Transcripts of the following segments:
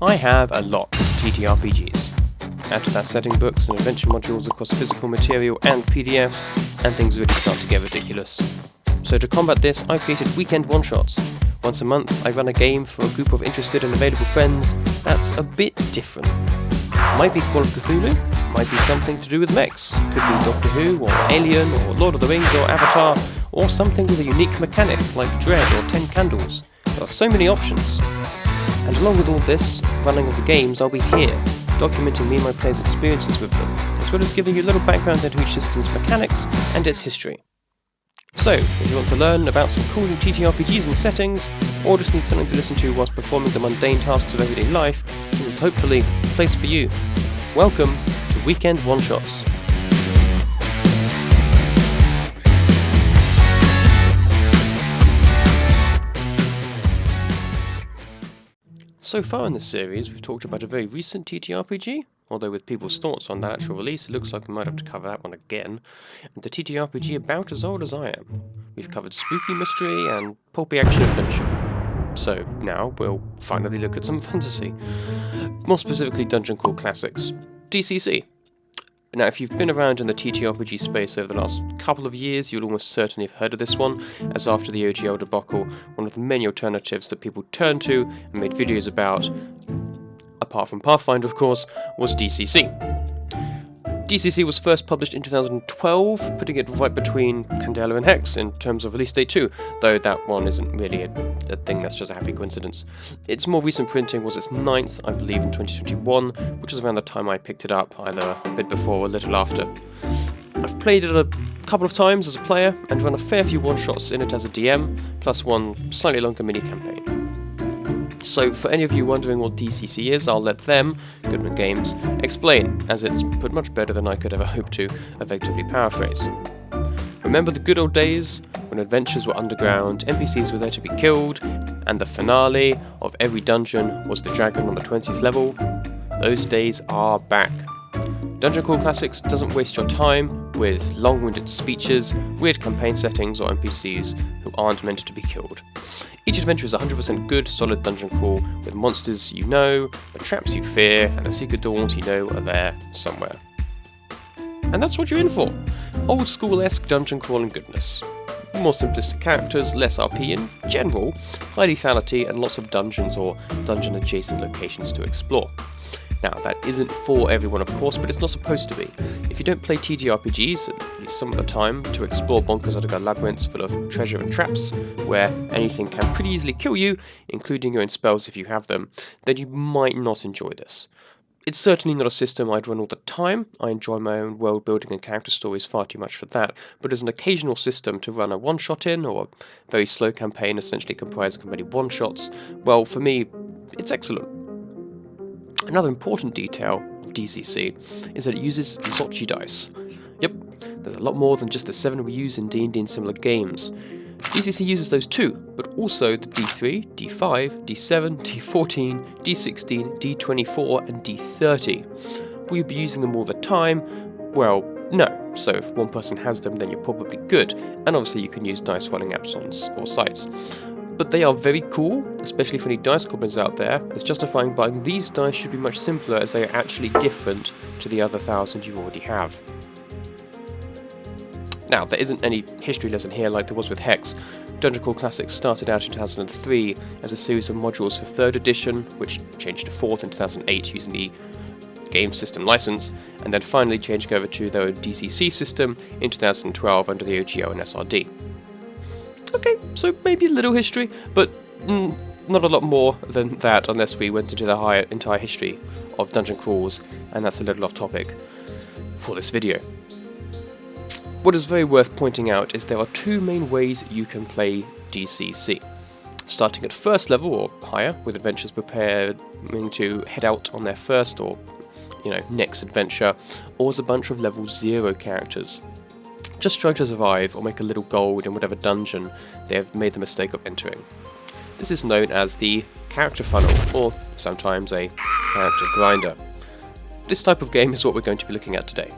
I have a lot of TTRPGs. Add to that setting books and adventure modules across physical material and PDFs, and things really start to get ridiculous. So to combat this, I've created weekend one-shots. Once a month, I run a game for a group of interested and available friends that's a bit different. Might be Call of Cthulhu, might be something to do with mechs, could be Doctor Who, or Alien, or Lord of the Rings, or Avatar, or something with a unique mechanic like Dread or 10 Candles. There are so many options. And along with all this, running of the games, I'll be here, documenting me and my players' experiences with them, as well as giving you a little background into each system's mechanics and its history. So, if you want to learn about some cool new TTRPGs and settings, or just need something to listen to whilst performing the mundane tasks of everyday life, this is hopefully the place for you. Welcome to Weekend One Shots. So far in this series, we've talked about a very recent TTRPG, although with people's thoughts on that actual release, it looks like we might have to cover that one again, and the TTRPG about as old as I am. We've covered spooky mystery and pulpy action adventure. So now we'll finally look at some fantasy. More specifically Dungeon Crawl Classics, DCC. Now, if you've been around in the TTRPG space over the last couple of years, you'll almost certainly have heard of this one, as after the OGL debacle, one of the many alternatives that people turned to and made videos about, apart from Pathfinder of course, was DCC. DCC was first published in 2012, putting it right between Candela and Hex in terms of release date too, though that one isn't really a thing, that's just a happy coincidence. Its more recent printing was its 9th, I believe, in 2021, which was around the time I picked it up, either a bit before or a little after. I've played it a couple of times as a player, and run a fair few one-shots in it as a DM, plus one slightly longer mini-campaign. So for any of you wondering what DCC is, I'll let them, Goodman Games, explain, as it's put much better than I could ever hope to effectively paraphrase. Remember the good old days, when adventures were underground, NPCs were there to be killed, and the finale of every dungeon was the dragon on the 20th level? Those days are back. Dungeon Crawl Classics doesn't waste your time with long-winded speeches, weird campaign settings, or NPCs who aren't meant to be killed. Each adventure is 100% good, solid dungeon crawl, with monsters you know, the traps you fear, and the secret doors you know are there somewhere. And that's what you're in for. Old school-esque dungeon crawling goodness. More simplistic characters, less RP in general, high lethality, and lots of dungeons or dungeon-adjacent locations to explore. Now, that isn't for everyone, of course, but it's not supposed to be. If you don't play TTRPGs, at least some of the time, to explore bonkers underground labyrinths full of treasure and traps, where anything can pretty easily kill you, including your own spells if you have them, then you might not enjoy this. It's certainly not a system I'd run all the time. I enjoy my own world building and character stories far too much for that, but as an occasional system to run a one-shot in, or a very slow campaign essentially comprising of many one-shots, well, for me, it's excellent. Another important detail of DCC is that it uses Zocchi dice. Yep, there's a lot more than just the 7 we use in D&D and similar games. DCC uses those too, but also the D3, D5, D7, D14, D16, D24 and D30. Will you be using them all the time? Well, no. So if one person has them, then you're probably good, and obviously you can use dice rolling apps or sites. But they are very cool, especially for any dice goblins out there. It's justifying buying these dice should be much simpler, as they are actually different to the other 1,000 you already have. Now, there isn't any history lesson here like there was with Hex. Dungeon Crawl Classics started out in 2003 as a series of modules for 3rd edition, which changed to 4th in 2008 using the game system license, and then finally changing over to their DCC system in 2012 under the OGL and SRD. Okay, so maybe a little history, but not a lot more than that unless we went into the entire history of dungeon crawls, and that's a little off topic for this video. What is very worth pointing out is there are 2 main ways you can play DCC. Starting at 1st level or higher, with adventurers preparing to head out on their first or next adventure, or as a bunch of level 0 characters, just trying to survive or make a little gold in whatever dungeon they have made the mistake of entering. This is known as the character funnel, or sometimes a character grinder. This type of game is what we're going to be looking at today.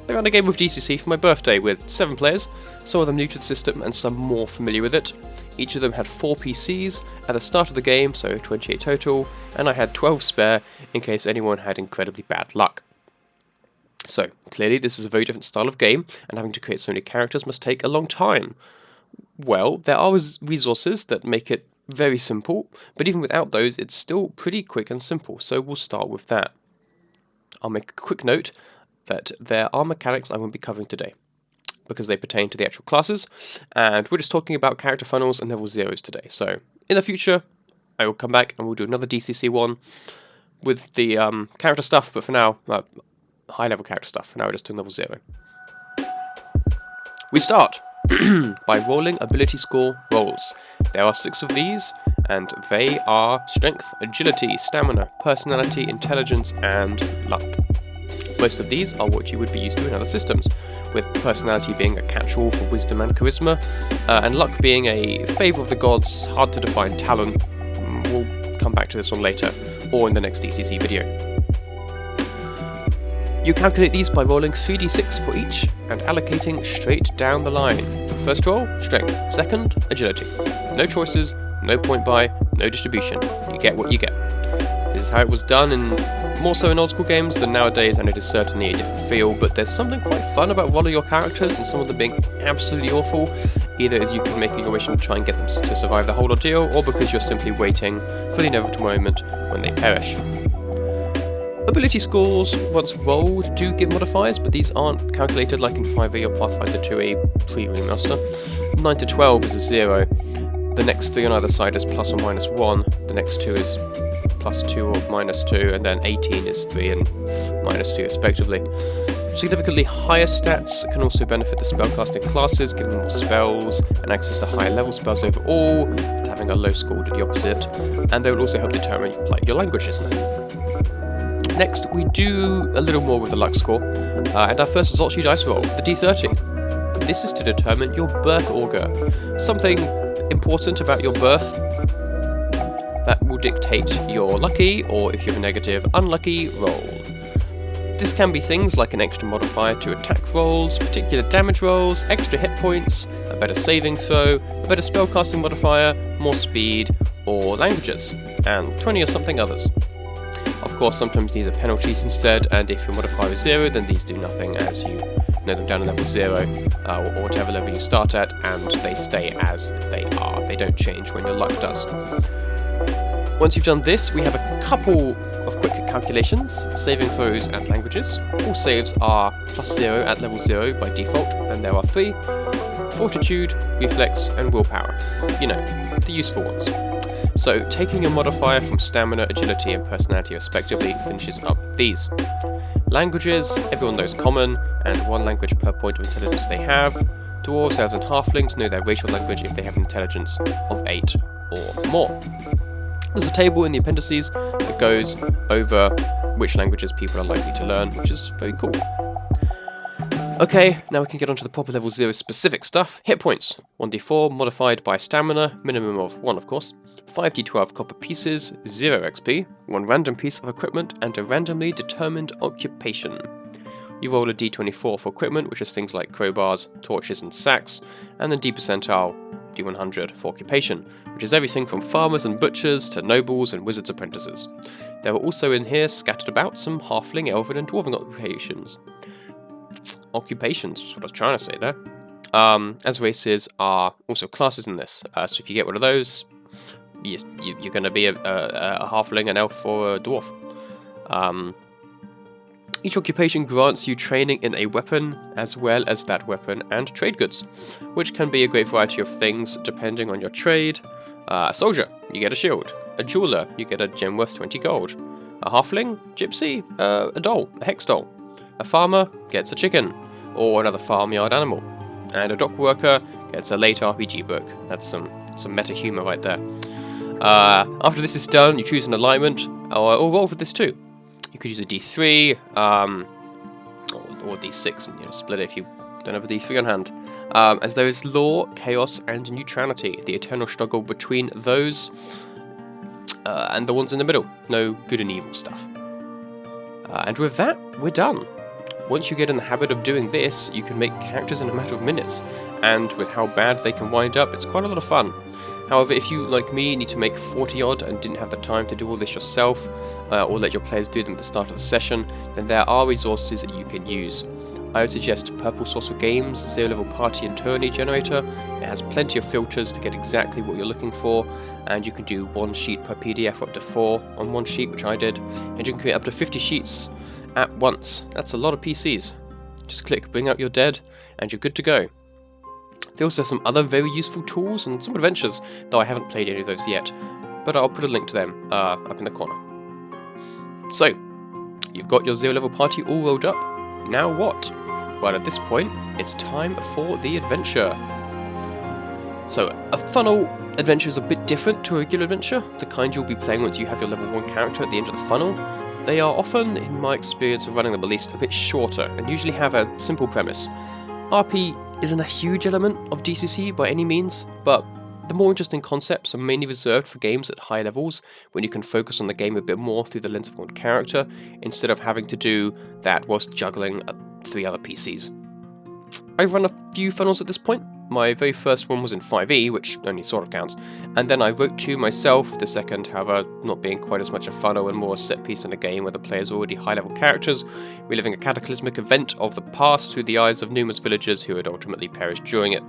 I ran a game of DCC for my birthday with 7 players, some of them new to the system and some more familiar with it. Each of them had 4 PCs at the start of the game, so 28 total, and I had 12 spare in case anyone had incredibly bad luck. So, clearly this is a very different style of game, and having to create so many characters must take a long time. Well, there are resources that make it very simple, but even without those, it's still pretty quick and simple, so we'll start with that. I'll make a quick note that there are mechanics I won't be covering today, because they pertain to the actual classes, and we're just talking about character funnels and level 0s today. So, in the future, I will come back and we'll do another DCC one with the character stuff, but for now, high-level character stuff. For now, we're just doing level 0. We start by rolling ability score rolls. There are 6 of these, and they are strength, agility, stamina, personality, intelligence, and luck. Most of these are what you would be used to in other systems, with personality being a catch-all for wisdom and charisma, and luck being a favour of the gods, hard to define talent. We'll come back to this one later, or in the next DCC video. You calculate these by rolling 3d6 for each, and allocating straight down the line. First roll, strength. Second, agility. No choices, no point buy, no distribution. You get what you get. This is how it was done, more so in old school games than nowadays, and it is certainly a different feel, but there's something quite fun about rolling your characters and some of them being absolutely awful, either as you can make your wish and try and get them to survive the whole ordeal, or because you're simply waiting for the inevitable moment when they perish. Ability scores, once rolled, do give modifiers, but these aren't calculated like in 5e or Pathfinder 2e pre-remaster. 9 to 12 is a 0, the next 3 on either side is plus or minus 1, the next 2 is plus 2 or minus 2, and then 18 is 3 and minus 2 respectively. Significantly higher stats can also benefit the spellcasting classes, giving them more spells and access to higher level spells overall, and having a low score will do the opposite, and they will also help determine your languages. Next, we do a little more with the luck score, and our first result sheet dice roll, the D30. This is to determine your birth augur, something important about your birth that will dictate your lucky, or if you have a negative, unlucky roll. This can be things like an extra modifier to attack rolls, particular damage rolls, extra hit points, a better saving throw, a better spellcasting modifier, more speed, or languages, and 20 or something others. Of course, sometimes these are penalties instead, and if your modifier is 0, then these do nothing as you know them down to level 0, or whatever level you start at, and they stay as they are. They don't change when your luck does. Once you've done this, we have a couple of quick calculations, saving throws and languages. All saves are plus 0 at level 0 by default, and there are 3, fortitude, reflex, and willpower. You know, the useful ones. So, taking your modifier from stamina, agility, and personality respectively finishes up these. Languages, everyone knows common, and 1 language per point of intelligence they have. Dwarves, elves, and halflings know their racial language if they have an intelligence of 8 or more. There's a table in the appendices that goes over which languages people are likely to learn, which is very cool. Okay, now we can get onto the proper level 0 specific stuff. Hit points, 1d4 modified by stamina, minimum of 1 of course, 5d12 copper pieces, 0 XP, 1 random piece of equipment, and a randomly determined occupation. You roll a d24 for equipment, which is things like crowbars, torches, and sacks, and then d percentile, d100 for occupation, which is everything from farmers and butchers to nobles and wizards' apprentices. There are also in here, scattered about, some halfling, elven, and dwarven occupations. Occupations is what I was trying to say there. As races are also classes in this, so if you get one of those, you're going to be a halfling, an elf, or a dwarf. Each occupation grants you training in a weapon, as well as that weapon and trade goods, which can be a great variety of things depending on your trade. A soldier, you get a shield. A jeweler, you get a gem worth 20 gold. A halfling, gypsy, a doll, a hex doll. A farmer gets a chicken, or another farmyard animal. And a dock worker gets a late RPG book. That's some meta humor right there. After this is done, you choose an alignment, or roll for this too. You could use a d3, or d6, and split it if you don't have a d3 on hand. As there is law, chaos, and neutrality, the eternal struggle between those and the ones in the middle. No good and evil stuff. And with that, we're done. Once you get in the habit of doing this, you can make characters in a matter of minutes, and with how bad they can wind up, it's quite a lot of fun. However, if you, like me, need to make 40 odd and didn't have the time to do all this yourself, or let your players do them at the start of the session, then there are resources that you can use. I would suggest Purple Saucer Games' Zero Level Party and Tourney generator. It has plenty of filters to get exactly what you're looking for, and you can do 1 sheet per PDF up to 4 on 1 sheet, which I did, and you can create up to 50 sheets at once. That's a lot of PCs. Just click Bring Out Your Dead, and you're good to go. They also have some other very useful tools and some adventures, though I haven't played any of those yet, but I'll put a link to them up in the corner. So, you've got your Zero Level Party all rolled up. Now what? Well, at this point, it's time for the adventure. So, a funnel adventure is a bit different to a regular adventure, the kind you'll be playing once you have your level 1 character at the end of the funnel. They are often, in my experience of running them at least, a bit shorter, and usually have a simple premise. RP isn't a huge element of DCC by any means, but the more interesting concepts are mainly reserved for games at high levels, when you can focus on the game a bit more through the lens of one character, instead of having to do that whilst juggling 3 other PCs. I've run a few funnels at this point. My very first one was in 5e, which only sort of counts, and then I wrote 2 myself, the second, however, not being quite as much a funnel and more a set piece in a game where the players are already high-level characters, reliving a cataclysmic event of the past through the eyes of numerous villagers who had ultimately perished during it.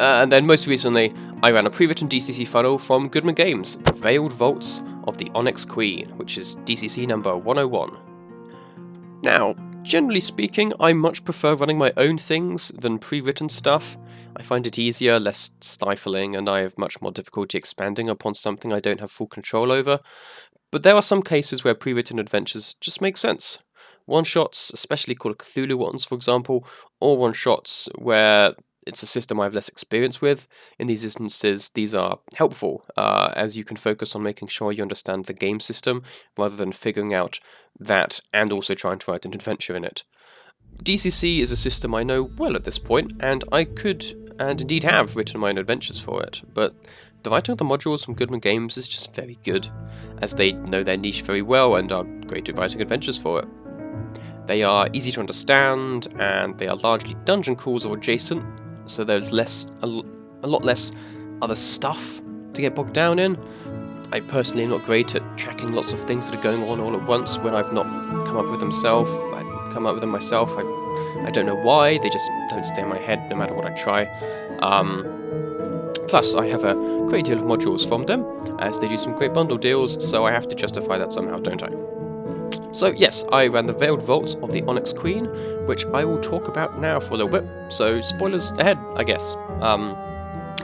And then most recently, I ran a pre-written DCC funnel from Goodman Games, The Veiled Vaults of the Onyx Queen, which is DCC number 101. Now, generally speaking, I much prefer running my own things than pre-written stuff. I find it easier, less stifling, and I have much more difficulty expanding upon something I don't have full control over. But there are some cases where pre-written adventures just make sense. One-shots, especially Call of Cthulhu ones, for example, or one-shots where it's a system I have less experience with. In these instances, these are helpful, as you can focus on making sure you understand the game system, rather than figuring out that and also trying to write an adventure in it. DCC is a system I know well at this point, and I could, and indeed have, written my own adventures for it, but the writing of the modules from Goodman Games is just very good, as they know their niche very well and are great at writing adventures for it. They are easy to understand, and they are largely dungeon crawls or adjacent, so there's a lot less other stuff to get bogged down in. I personally am not great at tracking lots of things that are going on all at once when I've not come up with them myself. I don't know why, they just don't stay in my head no matter what I try. Plus, I have a great deal of modules from them, as they do some great bundle deals, so I have to justify that somehow, don't I? So yes, I ran the Veiled Vaults of the Onyx Queen, which I will talk about now for a little bit, so spoilers ahead, I guess.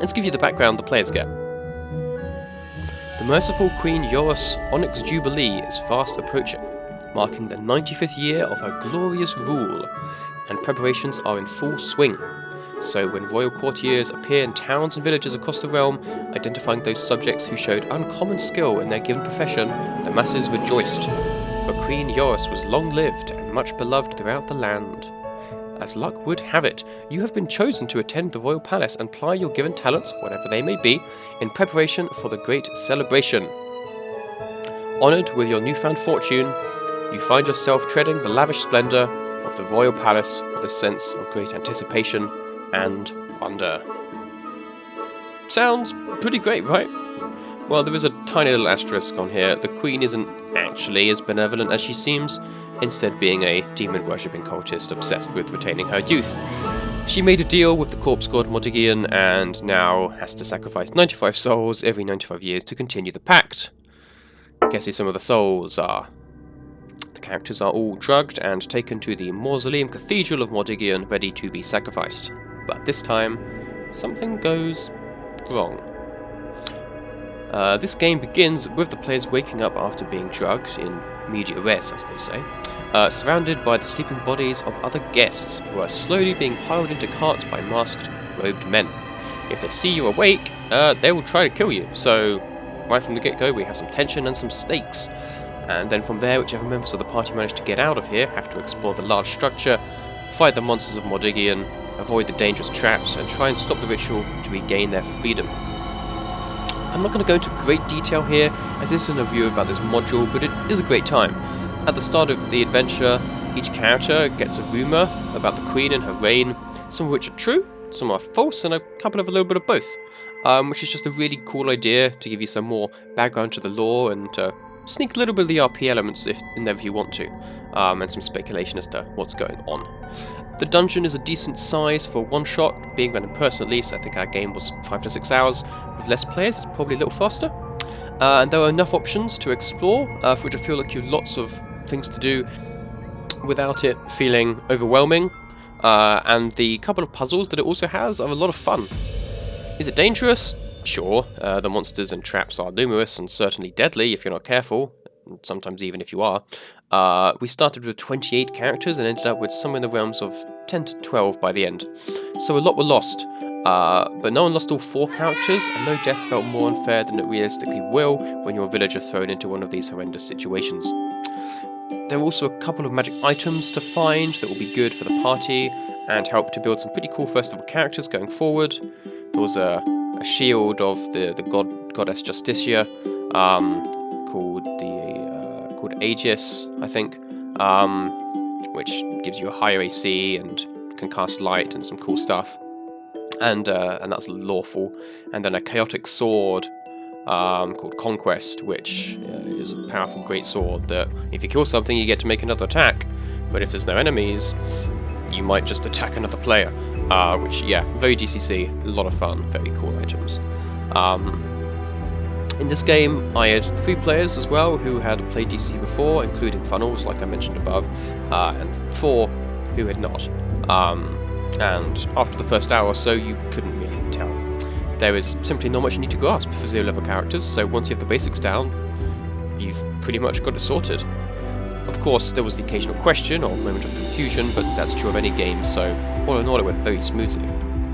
Let's give you the background the players get. The merciful Queen Yoros' Onyx Jubilee is fast approaching, marking the 95th year of her glorious rule, and preparations are in full swing. So when royal courtiers appear in towns and villages across the realm, identifying those subjects who showed uncommon skill in their given profession, the masses rejoiced. For Queen Yoros was long-lived and much beloved throughout the land. As luck would have it, you have been chosen to attend the royal palace and ply your given talents, whatever they may be, in preparation for the great celebration. Honoured with your newfound fortune, you find yourself treading the lavish splendour of the royal palace with a sense of great anticipation and wonder. Sounds pretty great, right? Well, there is a tiny little asterisk on here. The Queen isn't actually as benevolent as she seems, instead being a demon-worshipping cultist obsessed with retaining her youth. She made a deal with the corpse god Modigian and now has to sacrifice 95 souls every 95 years to continue the pact. Guess who some of the souls are? The characters are all drugged and taken to the Mausoleum Cathedral of Modigian, ready to be sacrificed. But this time, something goes wrong. This game begins with the players waking up after being drugged, in media res as they say, surrounded by the sleeping bodies of other guests who are slowly being piled into carts by masked, robed men. If they see you awake, they will try to kill you, so right from the get-go we have some tension and some stakes. And then from there, whichever members of the party manage to get out of here have to explore the large structure, fight the monsters of Modigian, avoid the dangerous traps, and try and stop the ritual to regain their freedom. I'm not going to go into great detail here, as this is a review about this module, but it is a great time. At the start of the adventure, each character gets a rumour about the Queen and her reign, some of which are true, some are false, and a couple of a little bit of both. which is just a really cool idea to give you some more background to the lore and to sneak a little bit of the RP elements in there if you want to, and some speculation as to what's going on. The dungeon is a decent size for one shot, being run in person at least. I think our game was 5 to 6 hours. With less players, it's probably a little faster. And there are enough options to explore for it to feel like you have lots of things to do without it feeling overwhelming. And the couple of puzzles that it also has are a lot of fun. Is it dangerous? Sure. The monsters and traps are numerous and certainly deadly if you're not careful. Sometimes even if you are. We started with 28 characters and ended up with somewhere in the realms of 10 to 12 by the end. So a lot were lost, but no one lost all 4 characters, and no death felt more unfair than it realistically will when you're a villager thrown into one of these horrendous situations. There are also a couple of magic items to find that will be good for the party and help to build some pretty cool festival characters going forward. There was a shield of the goddess Justitia, called Aegis, I think, which gives you a higher AC and can cast light and some cool stuff, and that's lawful. And then a chaotic sword called Conquest, which is a powerful great sword that if you kill something you get to make another attack, but if there's no enemies you might just attack another player, which, yeah, very DCC, a lot of fun, very cool items. In this game, I had 3 players as well who had played DCC before, including funnels, like I mentioned above, and 4 who had not. And after the first hour or so, you couldn't really tell. There is simply not much you need to grasp for 0-level characters, so once you have the basics down, you've pretty much got it sorted. Of course, there was the occasional question or moment of confusion, but that's true of any game, so all in all it went very smoothly.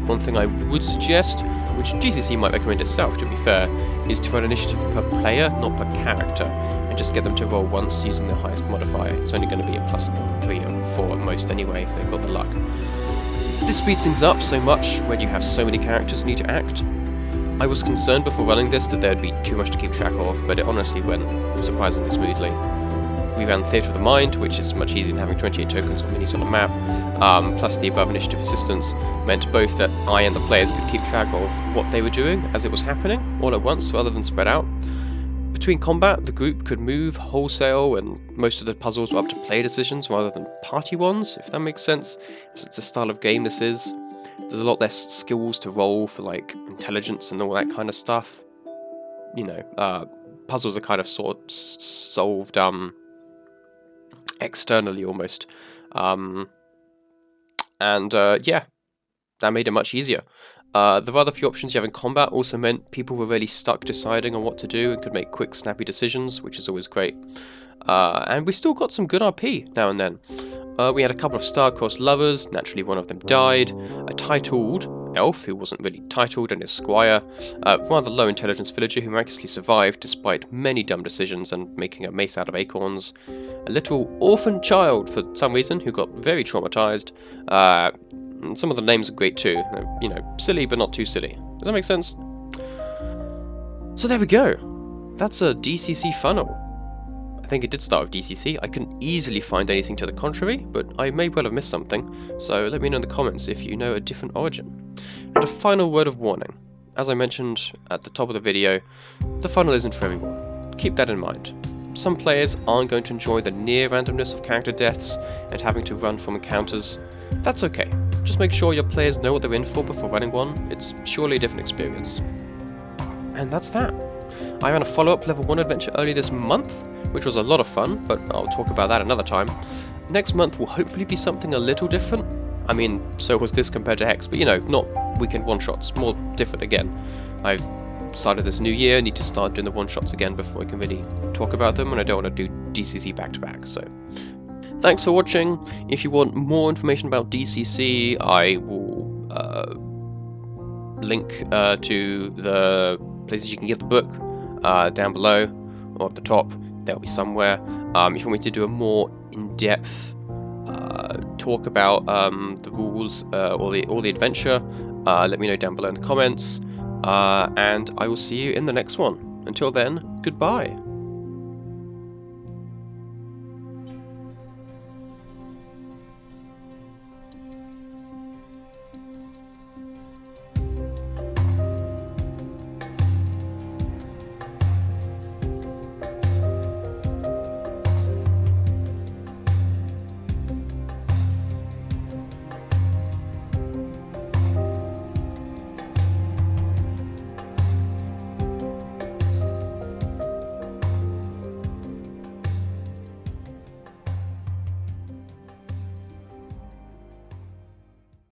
One thing I would suggest, which GCC might recommend itself to be fair, is to run initiative per player, not per character, and just get them to roll once using the highest modifier. It's only going to be a +3 or 4 at most anyway, if they've got the luck. This speeds things up so much when you have so many characters need to act. I was concerned before running this that there'd be too much to keep track of, but it honestly went surprisingly smoothly. We ran Theatre of the Mind, which is much easier than having 28 tokens on minis on a map, plus the above initiative assistance meant both that I and the players could keep track of what they were doing as it was happening, all at once rather than spread out. Between combat, the group could move wholesale, and most of the puzzles were up to player decisions rather than party ones, if that makes sense. It's the style of game this is. There's a lot less skills to roll for, like, intelligence and all that kind of stuff. You know, puzzles are kind of solved externally almost, yeah, that made it much easier. The rather few options you have in combat also meant people were really stuck deciding on what to do and could make quick, snappy decisions, which is always great. And we still got some good RP now and then. We had a couple of star-crossed lovers, naturally one of them died, a titled elf who wasn't really titled, and his squire, a rather low intelligence villager who miraculously survived despite many dumb decisions and making a mace out of acorns, a little orphan child for some reason who got very traumatized, and some of the names are great too, you know, silly but not too silly. Does that make sense? So there we go. That's a DCC funnel. I think it did start with DCC. I couldn't easily find anything to the contrary, but I may well have missed something, so let me know in the comments if you know a different origin. And a final word of warning. As I mentioned at the top of the video, the funnel isn't for everyone. Keep that in mind. Some players aren't going to enjoy the near randomness of character deaths and having to run from encounters. That's okay. Just make sure your players know what they're in for before running one. It's surely a different experience. And that's that. I ran a follow-up level 1 adventure early this month, which was a lot of fun, but I'll talk about that another time. Next month will hopefully be something a little different. I mean, so was this compared to Hex, but you know, not weekend one-shots, more different again. I started this new year, need to start doing the one-shots again before I can really talk about them, and I don't want to do DCC back-to-back, so... Thanks for watching. If you want more information about DCC, I will link to the places you can get the book down below or at the top. They'll be somewhere. If you want me to do a more in-depth talk about the rules or the adventure, let me know down below in the comments. And I will see you in the next one. Until then, goodbye.